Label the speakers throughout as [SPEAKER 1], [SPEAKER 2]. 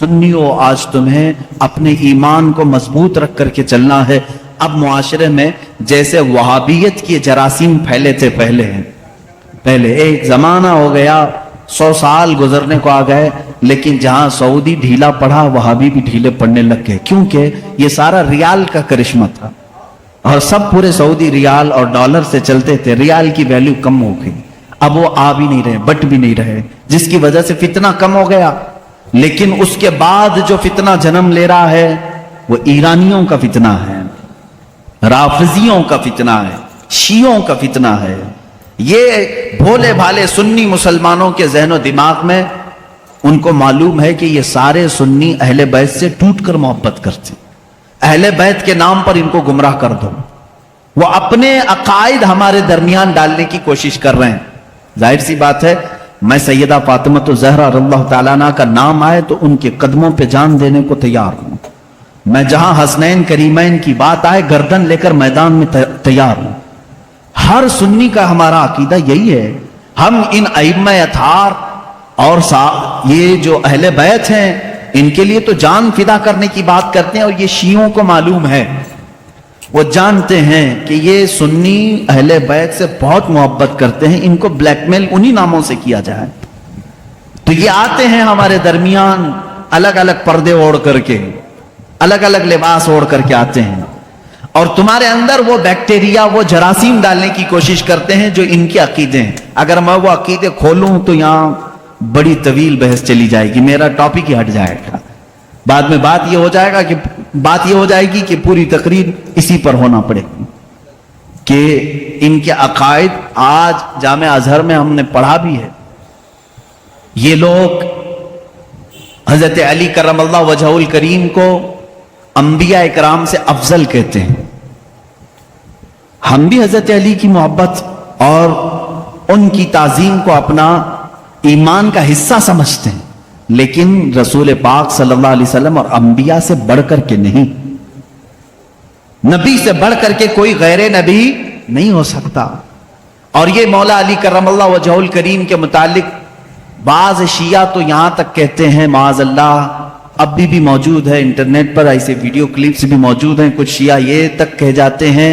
[SPEAKER 1] सुन्नियों, आज तुम्हें अपने ईमान को मजबूत रख करके चलना है। अब मुआशरे में जैसे वहाबियत के जरासीम फैले थे पहले एक जमाना हो गया, 100 साल गुजरने को आ गए, लेकिन जहां सऊदी ढीला पड़ा वहाबी भी ढीले पड़ने लग गए, क्योंकि ये सारा रियाल का करिश्मा था और सब पूरे सऊदी रियाल और डॉलर से चलते थे। रियाल की वैल्यू कम हो गई, अब वो आ भी नहीं रहे, बट भी नहीं रहे, जिसकी वजह से फितना कम हो गया। लेकिन उसके बाद जो फितना जन्म ले रहा है वो ईरानियों का फितना है, राफिजियों का फितना है, शियों का फितना है। ये भोले भाले सुन्नी मुसलमानों के ज़हनो दिमाग में उनको मालूम है कि ये सारे सुन्नी अहले बैत से टूटकर मोहब्बत करते, अहले बैत के नाम पर इनको गुमराह कर दो। वो अपने अकायद हमारे दरमियान डालने की कोशिश कर रहे हैं। जाहिर सी बात है, मैं सैयदा फातिमा तो ज़हरा रज़ियल्लाहु ताला अन्हा का नाम आए तो उनके कदमों पे जान देने को तैयार हूं। मैं जहां हसनैन करीमैन की बात आए गर्दन लेकर मैदान में तैयार हूं। हर सुन्नी का हमारा अकीदा यही है। हम इन अइम्मा अथहार और ये जो अहले बैत हैं इनके लिए तो जान फिदा करने की बात करते हैं, और ये शियों को मालूम है, वो जानते हैं कि ये सुन्नी अहले बैत से बहुत मोहब्बत करते हैं, इनको ब्लैकमेल उन्हीं नामों से किया जाए। तो ये आते हैं हमारे दरमियान अलग अलग पर्दे ओढ़ करके, अलग अलग लिबास ओढ़ करके आते हैं, और तुम्हारे अंदर वो बैक्टीरिया, वो जरासीम डालने की कोशिश करते हैं जो इनके अकीदे हैं। अगर मैं वो अकीदे खोलूं तो यहां बड़ी तवील बहस चली जाएगी, मेरा टॉपिक ही हट जाएगा। बाद में बात ये हो जाएगी कि पूरी तकरीर इसी पर होना पड़ेगी कि इनके अकायद। आज जामे अजहर में हमने पढ़ा भी है, ये लोग हजरत अली करमल्लाहु वजहुल करीम को अंबिया इकराम से अफजल कहते हैं। हम भी हजरत अली की मोहब्बत और उनकी ताजीम को अपना ईमान का हिस्सा समझते हैं, लेकिन रसूल पाक सल्लल्लाहु अलैहि वसल्लम और अंबिया से बढ़कर के नहीं, नबी से बढ़कर के कोई गैर नबी नहीं हो सकता। और ये मौला अली करमल्लाहु वजहुल करीम के मुतालिक बाज शिया तो यहां तक कहते हैं, माअज़ल्लाह अब भी मौजूद है, इंटरनेट पर ऐसे वीडियो क्लिप्स भी मौजूद हैं, कुछ शिया ये तक कह जाते हैं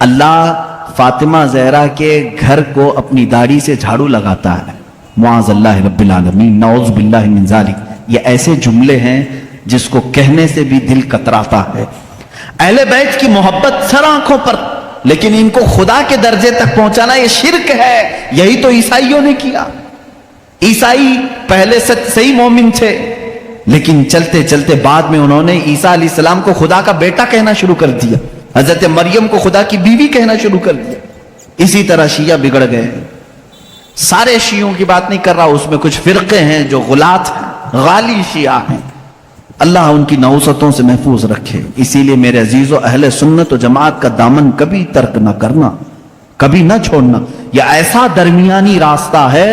[SPEAKER 1] अल्लाह फातिमा ज़हरा के घर को अपनी दाढ़ी से झाड़ू लगाता है। मुआज़ल्लाह रब्बिल आलमीन, नऊज़ बिल्लाहि मिन ज़ालिक। ये ऐसे जुमले हैं जिसको कहने से भी दिल कतराता है। अहले बैत की मोहब्बत सर आंखों पर, लेकिन इनको खुदा के दर्जे तक पहुंचाना ये शिर्क है। यही तो ईसाइयों ने किया। ईसाई पहले सही मोमिन थे, लेकिन चलते चलते बाद में उन्होंने ईसा अलैहिस्सलाम को खुदा का बेटा कहना शुरू कर दिया, हजरत मरियम को खुदा की बीवी कहना शुरू कर दिया। इसी तरह शिया बिगड़ गए। सारे शियों की बात नहीं कर रहा, उसमें कुछ फिरके हैं जो गुलात हैं, गाली शिया हैं। अल्लाह उनकी नौसतों से महफूज रखे। इसीलिए मेरे अजीजों, अहले सुन्नत व जमात का दामन कभी तर्क न करना, कभी न छोड़ना। यह ऐसा दरमियानी रास्ता है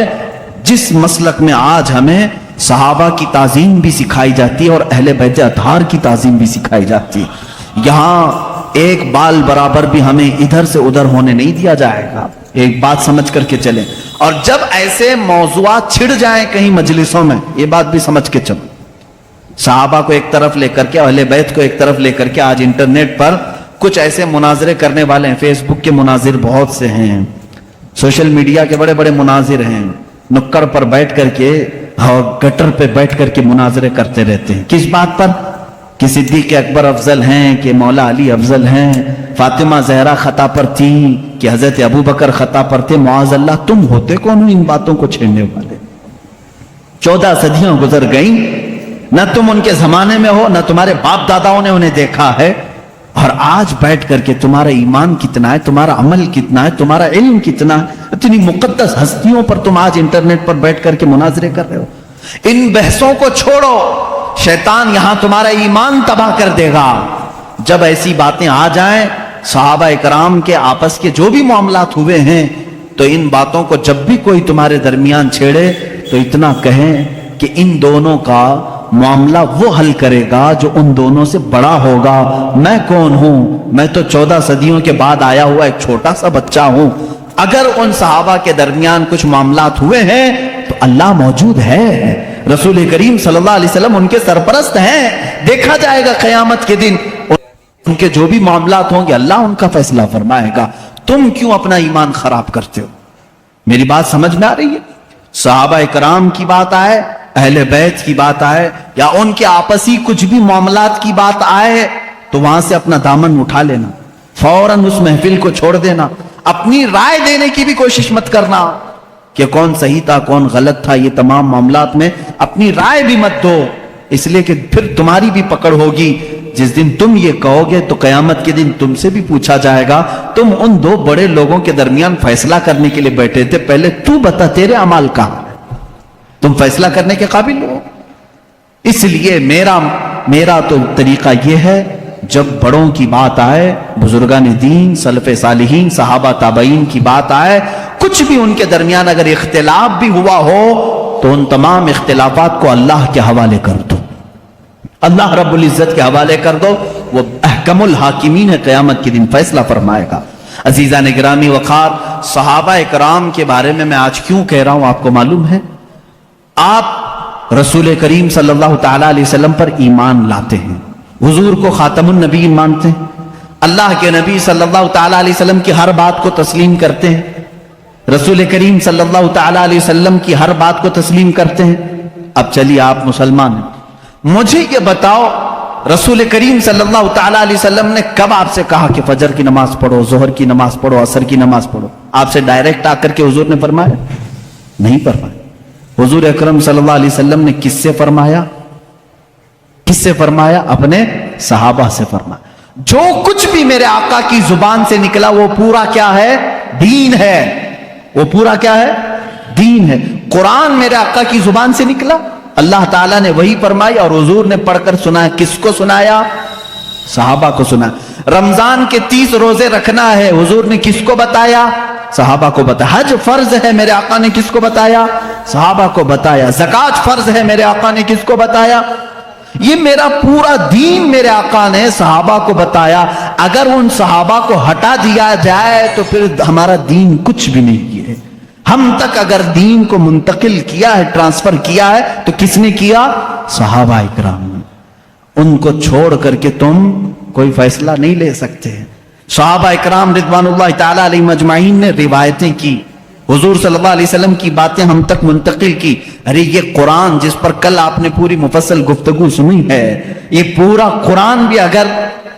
[SPEAKER 1] जिस मसलक में आज हमें सहाबा की ताजीम भी सिखाई जाती है और अहले बैत अतहार की ताजीम भी सिखाई जाती है। यहां एक बाल बराबर भी हमें इधर से उधर होने नहीं दिया जाएगा। एक बात समझ करके चलें, और जब ऐसे मौज़ूआत छिड़ जाएं कहीं मजलिसों में, ये बात भी समझ के चलो। सहाबा को एक तरफ लेकर के, अहले बैत को एक तरफ लेकर के, आज इंटरनेट पर कुछ ऐसे मुनाजरे करने वाले हैं। फेसबुक के मुनाजिर बहुत से हैं, सोशल मीडिया के बड़े बड़े मुनाजिर हैं, नुक्कड़ पर बैठ करके और गटर पे बैठ करके मुनाजरे करते रहते हैं। किस बात पर? कि सिद्दीक़ अकबर अफजल हैं, कि मौला अली अफजल हैं, फातिमा ज़हरा खता पर थी, कि हजरत अबू बकर खता पर थे। मुआज़ल्लाह, तुम होते कौन हो इन बातों को छेड़ने वाले? 14 सदियां गुजर गई, न तुम उनके जमाने में हो, न तुम्हारे बाप दादाओं ने उन्हें देखा है, और आज बैठ करके तुम्हारा ईमान कितना है, तुम्हारा अमल कितना है, तुम्हारा इल्म कितना है, इतनी मुकद्दस हस्तियों पर तुम आज इंटरनेट पर बैठ करके मुनाजरे कर रहे हो। इन बहसों को छोड़ो, शैतान यहां तुम्हारा ईमान तबाह कर देगा। जब ऐसी बातें आ जाएं, सहाबा इकराम के आपस के जो भी मामलात हुए हैं, तो इन बातों को जब भी कोई तुम्हारे दरमियान छेड़े तो इतना कहें कि इन दोनों का मामला वो हल करेगा जो उन दोनों से बड़ा होगा। मैं कौन हूं? मैं तो 14 सदियों के बाद आया हुआ एक छोटा सा बच्चा हूं। अगर उन सहाबा के दरमियान कुछ मामलात हुए हैं तो अल्लाह मौजूद है। रसूल करीम सल्लल्लाहु अलैहि वसल्लम उनके सरपरस्त हैं। देखा जाएगा क़यामत के दिन उनके जो भी मामलात होंगे अल्लाह उनका फैसला फरमाएगा। तुम क्यों अपना ईमान खराब करते हो? मेरी बात समझ में आ रही है? सहाबा इकराम की बात आए, अहले बैत की बात आए, या उनके आपसी कुछ भी मामलात की बात आए, तो वहां से अपना दामन उठा लेना, फौरन उस महफिल को छोड़ देना। अपनी राय देने की भी कोशिश मत करना कि कौन सही था कौन गलत था। ये तमाम मामलात में अपनी राय भी मत दो, इसलिए कि फिर तुम्हारी भी पकड़ होगी। जिस दिन तुम ये कहोगे तो कयामत के दिन तुमसे भी पूछा जाएगा, तुम उन दो बड़े लोगों के दरमियान फैसला करने के लिए बैठे थे, पहले तू बता तेरे अमाल कहां है, तुम फैसला करने के काबिल हो। इसलिए मेरा तो तरीका यह है, जब बड़ों की बात आए, बुजुर्गान दीन, सलफ़े सालिहीन, सहाबा ताबईन की बात आए, कुछ भी उनके दरमियान अगर इख्तिलाफ भी हुआ हो तो उन तमाम इख्तिलाफात को अल्लाह के हवाले कर दो, अल्लाह रब्बुल इज्जत के हवाले कर दो। वो अहकमुल हाकिमीन है, क़यामत के दिन फैसला फरमाएगा। अजीज़ान गिरामी वक़ार, सहाबा इकराम के बारे में मैं आज क्यों कह रहा हूं आपको मालूम है? आप रसूल करीम सल्लल्लाहु तआला अलैहि वसल्लम पर ईमान लाते हैं, हुजूर को खातमुन नबीय्यीन मानते हैं, अल्लाह के नबी सल्लल्लाहु तआला अलैहि वसल्लम की हर बात को तस्लीम करते हैं, रसूल करीम सल्लल्लाहु तआला अलैहि वसल्लम की हर बात को तस्लीम करते हैं। अब चलिए आप मुसलमान हैं, मुझे ये बताओ रसूल करीम सल्लल्लाहु तआला अलैहि वसल्लम ने कब आपसे कहा कि फजर की नमाज पढ़ो, जोहर की नमाज पढ़ो, असर की नमाज पढ़ो? आपसे डायरेक्ट आकर के हुजूर ने फरमाया? नहीं फरमाया। हुजूर अकरम सल्लल्लाहु अलैहि वसल्लम ने किससे फरमाया? किससे फरमाया? अपने सहाबा से फरमाया। जो कुछ भी मेरे आका की जुबान से निकला वो पूरा क्या है? दीन है। वो पूरा क्या है? दीन है। कुरान मेरे आका की जुबान से निकला, अल्लाह ताला ने वही फरमाई और हुजूर ने पढ़कर सुनाया। किसको सुनाया? सहाबा को सुनाया। रमजान के 30 रोजे रखना है, हुजूर ने किसको बताया? सहाबा को बताया। हज फर्ज है, मेरे आका ने किसको बताया? सहाबा को बताया। ज़कात फर्ज है, मेरे आका ने किसको बताया? ये मेरा पूरा दीन मेरे आका ने सहाबा को बताया। अगर उन सहाबा को हटा दिया जाए तो फिर हमारा दीन कुछ भी नहीं है। हम तक अगर दीन को मुंतकिल किया है, ट्रांसफर किया है, तो किसने किया? सहाबा इकराम ने। उनको छोड़ करके तुम कोई फैसला नहीं ले सकते। सहाबा इकराम रिज़वानुल्लाह ताला अलैहिम अजमाइन ने रिवायतें की, हुजूर सल्लल्लाहु अलैहि वसल्लम की बातें हम तक मुंतकिल की। अरे ये कुरान जिस पर कल आपने पूरी मुफस्सल गुफ्तगू सुनी है, ये पूरा कुरान भी अगर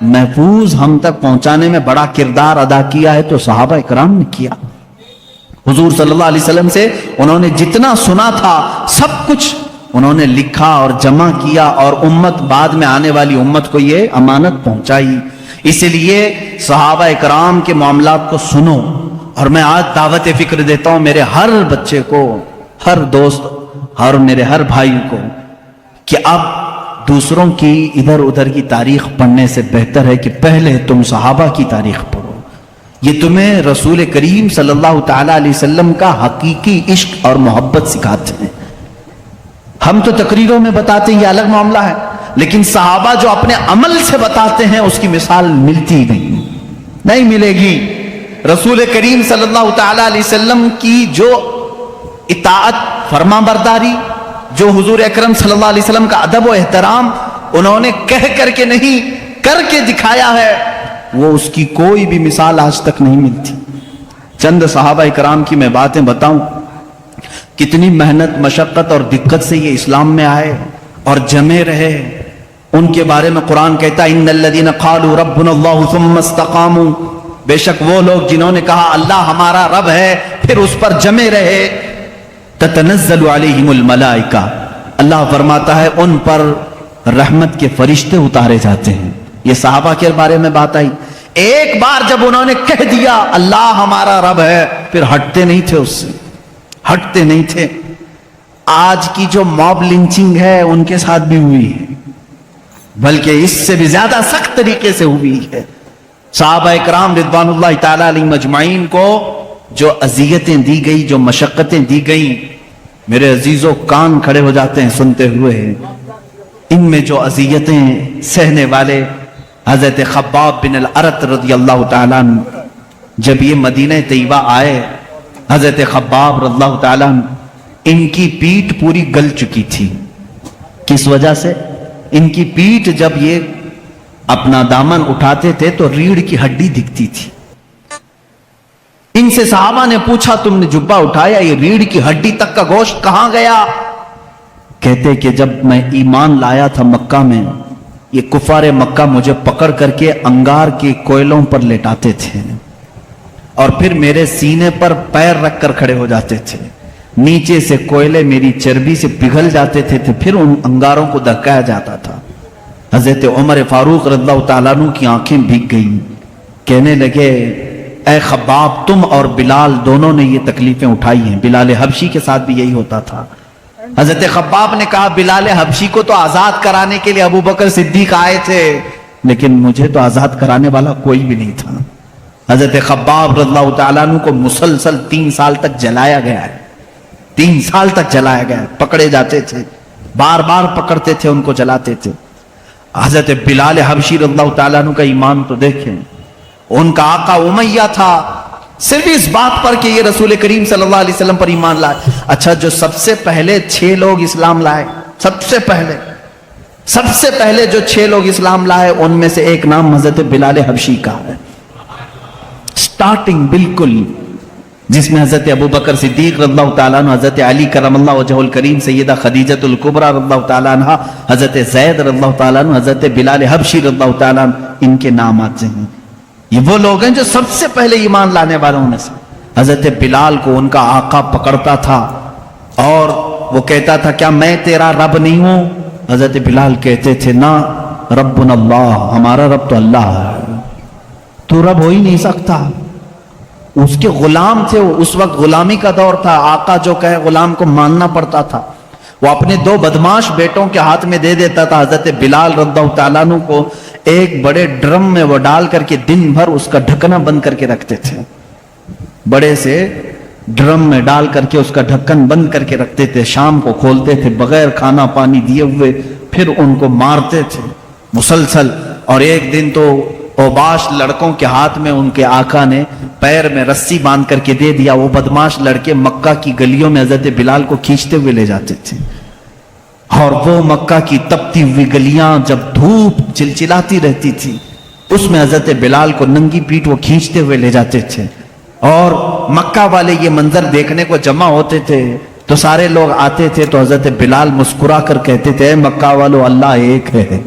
[SPEAKER 1] महफूज हम तक पहुंचाने में बड़ा किरदार अदा किया है तो सहाबा इकराम ने किया। हुजूर सल्लल्लाहु अलैहि वसल्लम से उन्होंने जितना सुना था सब कुछ उन्होंने लिखा और जमा किया और उम्मत, बाद में आने वाली उम्मत को ये अमानत पहुंचाई। इसलिए सहाबा इकराम के मामलात को सुनो। और मैं आज दावत फिक्र देता हूं मेरे हर बच्चे को, हर दोस्त और मेरे हर भाई को, कि अब दूसरों की इधर उधर की तारीख पढ़ने से बेहतर है कि पहले तुम सहाबा की तारीख पढ़ो। ये तुम्हें रसूल करीम सल्लल्लाहु तआला अलैहि वसल्लम का हकीकी इश्क और मोहब्बत सिखाते हैं। हम तो तकरीरों में बताते हैं, ये अलग मामला है, लेकिन सहाबा जो अपने अमल से बताते हैं उसकी मिसाल मिलती नहीं मिलेगी। रसूल करीम सल्लल्लाहु तआला अलैहि वसल्लम की जो इताअत, फरमा बरदारी, जो हुजूर अकरम सल्लल्लाहु अलैहि वसल्लम का अदब व एहतराम उन्होंने कह करके नहीं करके दिखाया है, वो उसकी कोई भी मिसाल आज तक नहीं मिलती। चंद सहाबा इकराम की मैं बातें बताऊं, कितनी मेहनत, मशक्कत और दिक्कत से ये इस्लाम में आए और जमे रहे। उनके बारे में कुरान कहता है, इन्नल्लज़ीना क़ालू रब्बुनल्लाहु सुम्मा इस्तक़ामू, बेशक वो लोग जिन्होंने कहा अल्लाह हमारा रब है फिर उस पर जमे रहे, ततनज़्ज़लु अलैहिमुल मलाइका, अल्लाह फरमाता है उन पर रहमत के फरिश्ते उतारे जाते हैं। ये सहाबा के बारे में बात आई। एक बार जब उन्होंने कह दिया अल्लाह हमारा रब है, फिर हटते नहीं थे, उससे हटते नहीं थे। आज की जो मॉब लिंचिंग है उनके साथ भी हुई है, बल्कि इससे भी ज्यादा सख्त तरीके से हुई है। सहाबा इकराम रिज़वानुल्लाह ताला अलैहिम अजमाइन को जो अज़ियतें दी गई, जो मशक्कतें दी गई, मेरे अजीजों कान खड़े हो जाते हैं सुनते हुए। इनमें जो अज़ियतें सहने वाले हज़रत खब्बाब बिन अल-अरत रज़ियल्लाहु ताला अन्हु, जब ये मदीना तैयबा आए, हज़रत खब्बाब रज़ियल्लाहु ताला अन्हु इनकी पीठ पूरी गल चुकी थी। किस वजह से? इनकी पीठ जब ये अपना दामन उठाते थे तो रीढ़ की हड्डी दिखती थी। इनसे सहाबा ने पूछा, तुमने जुब्बा उठाया, ये रीढ़ की हड्डी तक का गोश्त कहां गया? कहते कि जब मैं ईमान लाया था मक्का में, ये कुफारे मक्का मुझे पकड़ करके अंगार के कोयलों पर लेटाते थे और फिर मेरे सीने पर पैर रखकर खड़े हो जाते थे। नीचे से कोयले मेरी चर्बी से पिघल जाते थे, फिर उन अंगारों को दहकाया जाता था। हजरत उमर फारूक रज़ियल्लाहु ताला अन्हु की आंखें भीग गई। कहने लगे, ऐ खब्बाब, तुम और बिलाल दोनों ने ये तकलीफें उठाई हैं। बिलाल हबशी के साथ भी यही होता था। हजरत खब्बाब ने कहा, बिलाल हबशी को तो आजाद कराने के लिए अबू बकर सिद्दीक आए थे, लेकिन मुझे तो आजाद कराने वाला कोई भी नहीं था। हजरत खब्बाब रज़ियल्लाहु ताला अन्हु को मुसलसल 3 साल तक जलाया गया है। 3 साल तक जलाया गया, पकड़े जाते थे, बार बार पकड़ते थे, उनको जलाते थे। हजरत बिलाल हबशी रज़ियल्लाहु ताला अन्हु का ईमान तो देखें। उनका आका उमैया था, सिर्फ इस बात पर कि ये रसूल करीम सल्लल्लाहु अलैहि वसल्लम पर ईमान लाए। अच्छा, जो सबसे पहले 6 लोग इस्लाम लाए, सबसे पहले जो 6 लोग इस्लाम लाए, उनमें से एक नाम हजरत बिलाल हबशी का है। स्टार्टिंग बिल्कुल, जिसमें हजरत अबू बकर सिद्दीक रज़ियल्लाहु ताला अन्हु, हजरत अली करमल्लाहु वजहुल करीम, सैयदा खदीजतुल कुबरा रज़ियल्लाहु ताला अन्हा, हजरत ज़ैद रज़ियल्लाहु ताला अन्हु, हजरत बिलाल हबशी रज़ियल्लाहु ताला अन्हु, इनके नाम आते हैं। ये वो लोग हैं जो सबसे पहले ईमान लाने वालों में से। हजरत बिलाल को उनका आका पकड़ता था और वो कहता था, क्या मैं तेरा रब नहीं हूं? हजरत बिलाल कहते थे, ना, रब्बुन अल्लाह, हमारा रब तो अल्लाह है, तू रब हो ही नहीं सकता। उसके गुलाम थे वो, उस वक्त गुलामी का दौर था, आका जो कहे गुलाम को मानना पड़ता था। वो अपने 2 बदमाश बेटों के हाथ में दे देता था। हजरत बिलाल रज़ियल्लाहु ताला अन्हु को एक बड़े ड्रम में वो डाल करके दिन भर उसका ढक्कना बंद करके रखते थे। बड़े से ड्रम में डाल करके उसका ढक्कन बंद करके रखते थे। शाम को खोलते थे बगैर खाना पानी दिए हुए, फिर उनको मारते थे मुसलसल। और एक दिन तो ओबाश लड़कों के हाथ में उनके आका ने पैर में रस्सी बांध करके दे दिया। वो बदमाश लड़के मक्का की गलियों में हजरत बिलाल को खींचते हुए ले जाते थे। और वो मक्का की तपती हुई गलियां जब धूप चिलचिलाती रहती थी, उसमें हजरत बिलाल को नंगी पीठ वो खींचते हुए ले जाते थे। और मक्का वाले ये मंजर देखने को जमा होते थे तो सारे लोग आते थे तो हजरत बिलाल मुस्कुरा कर कहते थे, मक्का वालों, अल्लाह एक है,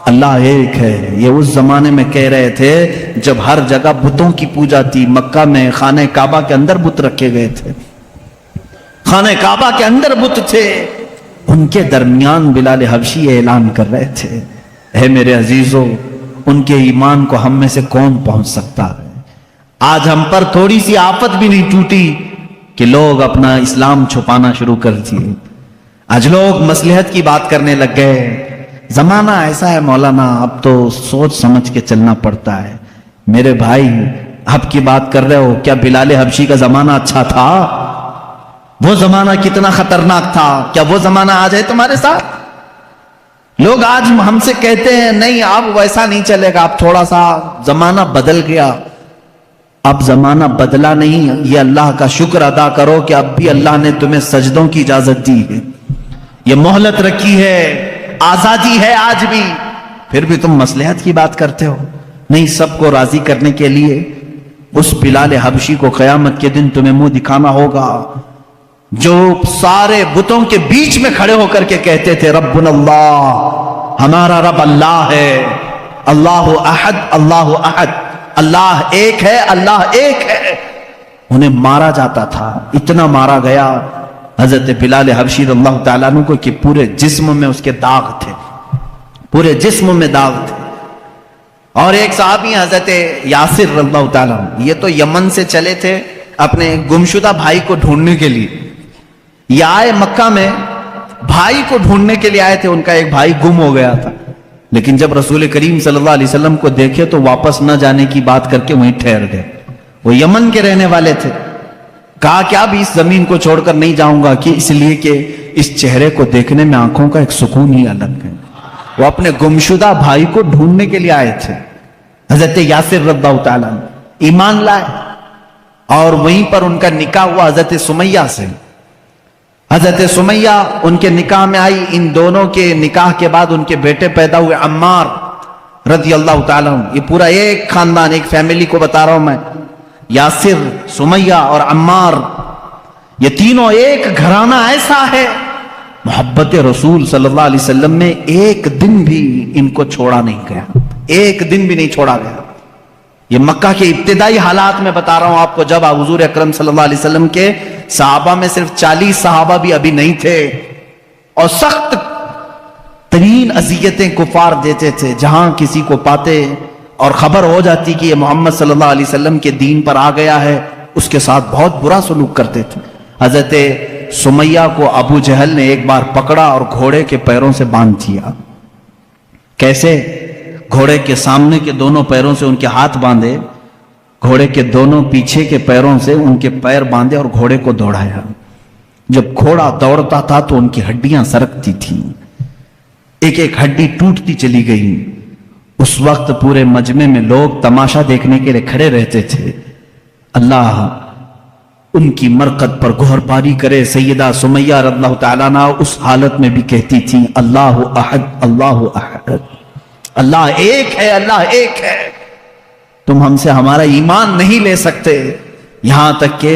[SPEAKER 1] अल्लाह एक है। ये उस जमाने में कह रहे थे जब हर जगह बुतों की पूजा थी। मक्का में खाने काबा के अंदर बुत रखे गए थे, खाने काबा के अंदर बुत थे। उनके दरमियान बिलाल हबशी ऐलान कर रहे थे, है मेरे अजीजों, उनके ईमान को हम में से कौन पहुंच सकता है? आज हम पर थोड़ी सी आफत भी नहीं टूटी कि लोग अपना इस्लाम छुपाना शुरू कर दिए। आज लोग मसलहत की बात करने लग गए। जमाना ऐसा है मौलाना, अब तो सोच समझ के चलना पड़ता है। मेरे भाई, अब की बात कर रहे हो, क्या बिलाल हबशी का जमाना अच्छा था? वो जमाना कितना खतरनाक था? क्या वो जमाना आज है तुम्हारे साथ? लोग आज हमसे कहते हैं, नहीं अब वैसा नहीं चलेगा, अब थोड़ा सा जमाना बदल गया। अब जमाना बदला नहीं, ये अल्लाह का शुक्र अदा करो कि अब भी अल्लाह ने तुम्हें सजदों की इजाजत दी है, ये मोहलत रखी है, आजादी है आज भी, फिर भी तुम मसलहत की बात करते हो। नहीं, सबको राजी करने के लिए उस बिलाल हबशी को कयामत के दिन तुम्हें मुंह दिखाना होगा, जो सारे बुतों के बीच में खड़े होकर के कहते थे, रब्बुन अल्लाह, हमारा रब अल्लाह है, अल्लाह अहद, अल्लाह अहद, अल्लाह एक है, अल्लाह एक है। उन्हें मारा जाता था, इतना मारा गया हजरत बिलाल हबशी रज़ियल्लाहु ताला अन्हु को कि पूरे जिस्म में उसके दाग थे, पूरे जिस्म में दाग थे। और एक साहबी हजरत यासिर रज़ियल्लाहु ताला अन्हु, ये तो यमन से चले थे अपने गुमशुदा भाई को ढूंढने के लिए। ये आए मक्का में, भाई को ढूंढने के लिए आए थे। उनका एक भाई गुम हो गया था, लेकिन जब रसूल करीम सल्लल्लाहु अलैहि वसल्लम को देखे तो वापस न जाने की बात करके वहीं ठहर गए। वो यमन के रहने वाले थे। कहा कि अब इस जमीन को छोड़कर नहीं जाऊंगा, कि इसलिए कि इस चेहरे को देखने में आंखों का एक सुकून ही अलग है। वो अपने गुमशुदा भाई को ढूंढने के लिए आए थे। हजरत यासिर रज़ियल्लाहु ताला ईमान लाए और वहीं पर उनका निकाह हुआ हजरत सुमैया से। حضرت سمیہ ان کے نکاح میں آئی. ان دونوں کے نکاح کے بعد ان کے بیٹے پیدا ہوئے عمار رضی اللہ تعالیٰ عنہ. یہ پورا ایک خاندان، ایک فیملی کو بتا رہا ہوں میں. یاسر، سمیہ اور عمار، یہ تینوں ایک گھرانہ ایسا ہے. محبت رسول صلی اللہ علیہ وسلم میں ایک دن بھی ان کو چھوڑا نہیں گیا، ایک دن بھی نہیں چھوڑا گیا. یہ مکہ کے ابتدائی حالات میں بتا رہا ہوں آپ کو، جب حضور اکرم صلی اللہ علیہ وسلم کے صحابہ میں صرف 40 صحابہ بھی ابھی نہیں تھے، اور سخت ترین اذیتیں کفار دیتے تھے. جہاں کسی کو پاتے اور خبر ہو جاتی کہ یہ محمد صلی اللہ علیہ وسلم کے دین پر آ گیا ہے، اس کے ساتھ بہت برا سلوک کرتے تھے. حضرت سمیہ کو ابو جہل نے ایک بار پکڑا اور گھوڑے کے پیروں سے باندھ دیا. کیسے؟ گھوڑے کے سامنے کے دونوں پیروں سے ان کے ہاتھ باندھے، گھوڑے کے دونوں پیچھے کے پیروں سے ان کے پیر باندھے اور گھوڑے کو دوڑایا. جب گھوڑا دوڑتا تھا تو ان کی ہڈیاں سرکتی تھیں، ایک ایک ہڈی ٹوٹتی چلی گئی. اس وقت پورے مجمع میں لوگ تماشا دیکھنے کے لیے کھڑے رہتے تھے. اللہ ان کی مرقد پر گہر باری کرے. سیدہ سمیہ رضی اللہ تعالیٰ عنہ اس حالت میں بھی کہتی تھیں اللہ احد، اللہ احد، اللہ ایک ہے، اللہ ایک ہے. تم ہم سے ہمارا ایمان نہیں لے سکتے. یہاں تک کہ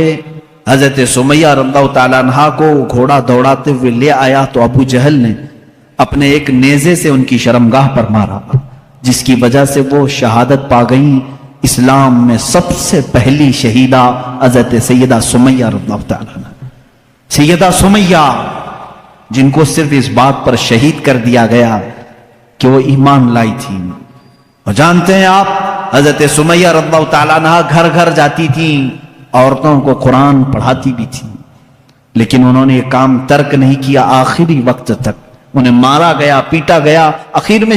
[SPEAKER 1] حضرت سمیہ رضی اللہ تعالیٰ عنہ کو گھوڑا دوڑاتے ہوئے لے آیا تو ابو جہل نے اپنے ایک نیزے سے ان کی شرمگاہ پر مارا، جس کی وجہ سے وہ شہادت پا گئیں. اسلام میں سب سے پہلی شہیدہ حضرت سیدہ سمیہ رضی اللہ تعالیٰ عنہ. سیدہ سمیہ جن کو صرف اس بات پر شہید کر دیا گیا کہ وہ ایمان لائی تھی. اور جانتے ہیں آپ حضرت سمیہ رضی اللہ تعالیٰ عنہ گھر گھر جاتی تھیں، عورتوں کو قرآن پڑھاتی بھی تھیں، لیکن انہوں نے یہ کام ترک نہیں کیا. آخری وقت تک انہیں مارا گیا، پیٹا گیا، آخر میں